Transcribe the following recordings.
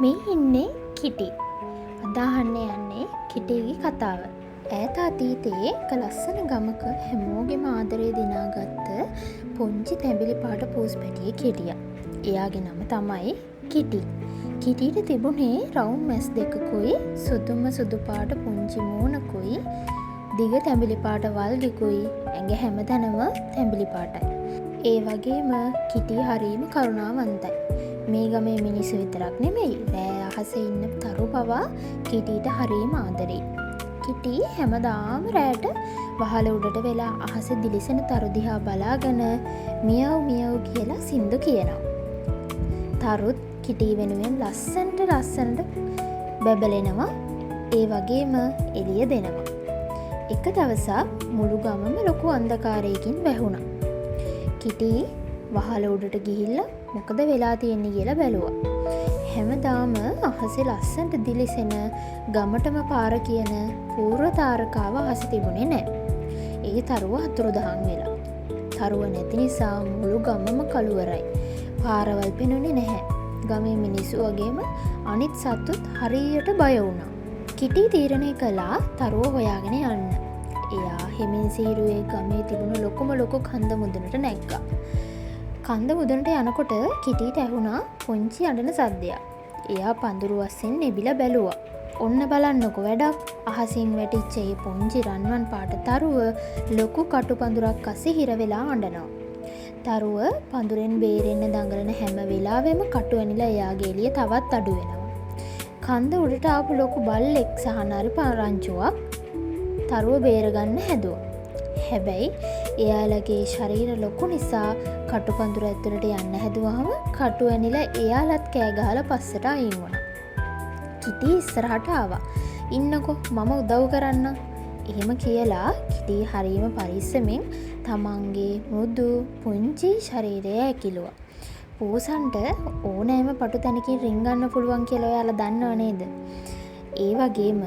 මේ ඉන්නේ කිටි. අදාහන්න යන්නේ කිටිගේ කතාව. ඈත අතීතයේ එක ලස්සන ගමක හැමෝගෙම ආදරය දිනාගත්ත පුංචි තැඹිලි පාට පූස් පැටියෙක් හිටියා. එයාගේ නම තමයි කිටි. කිටිට තිබුණේ රවුම් මැස් දෙකකුයි සුදුම සුදු පාට පුංචි මූණකුයි දිග තැඹිලි පාට වල්ගෙකුයි ඇඟ හැමතැනම තැඹිලි පාටයි. ඒ වගේම කිටි හරීම කරුණාවන්තයි. මේ ගමේ මිනිස්සු විතරක් නෙමෙයි, රෑ අහසේ ඉන්න තරු පවා කිටිට හරීම ආදරෙයි. කිටි හැමදාම රෑට වහල උඩට වෙලා අහසේ දිලිසෙන තරු දිහා බලාගෙන මියව් මියව් කියලා සින්දු කියනවා. තරුත් කිටි වෙනුවෙන් ලස්සනට බැබලෙනවා. ඒ වගේම එළිය දෙනවා. එක දවසක් මුළු ගමම ලොකු අන්ධකාරයකින් වැහුණා. කිටි වහල උඩට ගිහිල්ලා මොකද වෙලා තියෙන්නේ කියලා බැලුවා. හැමදාම අහසේ ලස්සනට දිලිසෙන ගමටම පාර කියන පූර්ව තාරකාව අහසේ තිබුණේ නැහැ. ඒ තරුව අතුරුදහන් වෙලා. තරුව නැති නිසා මුළු ගමම කළුවරයි. පාරවල් පෙනුනේ නැහැ. ගමේ මිනිස්සු වගේම අනිත් සත්තුත් හරියට බය වුණා. කිටි තීරණය කළා තරුව හොයාගෙන යන්න. එයා හෙමින් සීරුවේ ගමේ තිබුණු ලොකු කන්ද මුදුනට නැග්ගා. කන්ද මුදුනට යනකොට කිටිට ඇහුණා පුංචි අඬන සද්දයක්. එයා පඳුරු අස්සෙන් එබිලා බැලුවා. ඔන්න බලන්නකො වැඩක්. අහසින් වැටිච්ච ඒ පුංචි රන්වන් පාට තරුව ලොකු කටු පඳුරක් අස්සේ හිර වෙලා අඬනවා. තරුව පඳුරෙන් බේරෙන්න දඟලන හැම වෙලාවෙම කටු ඇනිලා එයාගේ එළිය තවත් අඩු වෙනවා. කන්ද උඩට ආපු ලොකු බල්ලෙක් සහ නරි පාරංචුවක් තරුව බේරගන්න හැදුවා. හැබැයි එයාලගේ ශරීර ලොකු නිසා කටු පඳුර ඇතුළට යන්න හැදුවහම කටු ඇනිලා එයාලත් කෑ ගහලා පස්සට අයින් වුණා. කිටි ඉස්සරහට ආවා. "ඉන්නකෝ මම උදව් කරන්නම්." එහෙම කියලා කිටි හරීම පරිස්සමෙන් තමන්ගේ මෘදු පුංචි ශරීරය ඇකිලුවා. පූසන්ට ඕනෑම පටු තැනකින් රිංගන්න පුළුවන් කියලා ඔයාලා දන්නව නේද? ඒ වගේම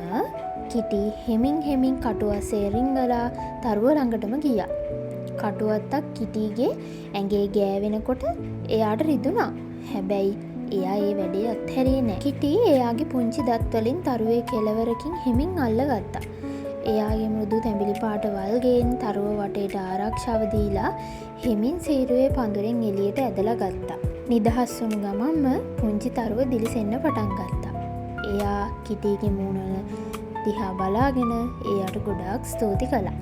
කිටි හෙමින් කටු අස්සේ රිංගලා තරුව ළඟටම ගියා. කටු අත්තක් කිටිගේ ඇඟේ ගෑවෙනකොට එයාට රිදුනා. හැබැයි එයා ඒ වැඩේ අත්හැරියේ නැහැ. කිටි එයාගේ පුංචි දත් වලින් තරුවේ කෙළවරකින් හෙමින් අල්ලගත්තා. එයාගේ මෘදු තැඹිලි පාට වල්ගෙන් තරුව වටේට ආරක්ෂාව දීලා හෙමින් සීරුවේ පඳුරෙන් එළියට ඇදලා ගත්තා. නිදහස් වුණු ගමන්ම පුංචි තරුව දිලිසෙන්න පටන් ගත්තා. එයා කිටිගේ මූණ දිහා බලාගෙන එයාට ගොඩාක් ස්තුති කළා.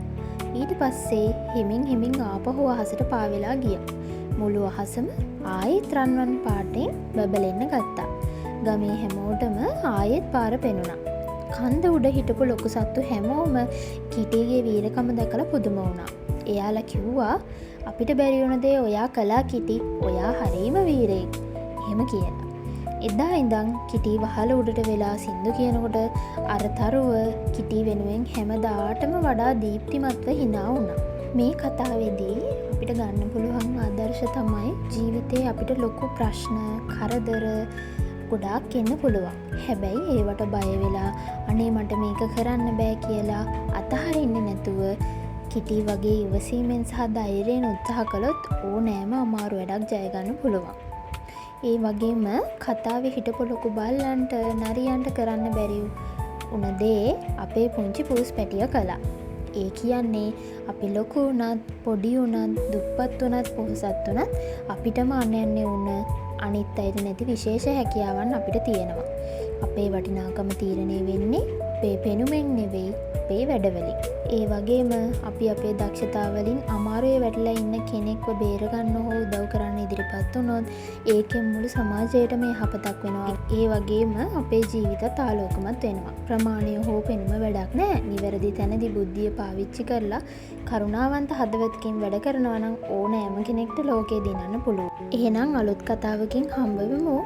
ඊට පස්සේ හෙමින් ආපහු අහසට පාවෙලා ගියා. මුළු අහසම ආයෙත් රන්වන් පාටෙන් බබලෙන්න ගත්තා. ගමේ හැමෝටම ආයෙත් පාර පෙනුණා. කන්ද උඩ හිටපු ලොකු සත්තු හැමෝම කිටිගේ වීරකම දැකලා පුදුම වුණා. එයාලා කිව්වා, "අපිට බැරි වුණ දේ ඔයා කළා කිටි. ඔයා හරීම වීරයෙක්." එහෙම කියලා. එදා ඉඳන් කිටි වහල උඩට වෙලා සින්දු කියනකොට අර තරුව කිටි වෙනුවෙන් හැමදාටම වඩා දීප්තිමත්ව hina වුණා. මේ කතාවේදී අපිට ගන්න පුළුවන් ආදර්ශ තමයි ජීවිතේ අපිට ලොකු ප්‍රශ්න, කරදර ගොඩාක් එන්න පුළුවන්. හැබැයි ඒවට බය වෙලා අනේ මට මේක කරන්න බෑ කියලා අතහරින්නේ නැතුව කිටි වගේ ඉවසීමෙන් සහ ධෛර්යයෙන් උත්සාහ කළොත් ඕනෑම අමාරු වැඩක් ජය ගන්න පුළුවන්. ඒ වගේම කතාවේ හිටපු ලොකු බල්ලන්ට නරියන්ට කරන්න බැරි වුණ දේ අපේ පුංචි පූස් පැටිය කළා. ඒ කියන්නේ අපි ලොකු වුණත්, පොඩි වුණත්, දුප්පත් වුණත්, පොහොසත් වුණත් අපිටම අනන්‍ය වුණ අනිත් අයට නැති විශේෂ හැකියාවන් අපිට තියෙනවා. අපේ වටිනාකම තීරණය වෙන්නේ අපේ පෙනුමෙන් නෙවෙයි, අපේ වැඩවලින්. ඒ වගේම අපි අපේ දක්ෂතාවලින් අමාරුවේ වැටලා ඉන්න කෙනෙක්ව බේරගන්න හෝ උදව් කරන්න ඉදිරිපත් වුණොත් ඒකෙන් මුළු සමාජයටම යහපතක් වෙනවා. ඒ වගේම අපේ ජීවිතත් ආලෝකමත් වෙනවා. ප්‍රමාණය හෝ පෙනුම වැඩක් නැහැ. නිවැරදි තැනදී බුද්ධිය පාවිච්චි කරලා කරුණාවන්ත හදවතකින් වැඩ කරනවා නම් ඕනෑම කෙනෙක්ට ලෝකේ දිනන්න පුළුවන්. එහෙනම් අලුත් කතාවකින් හම්බ වෙමු.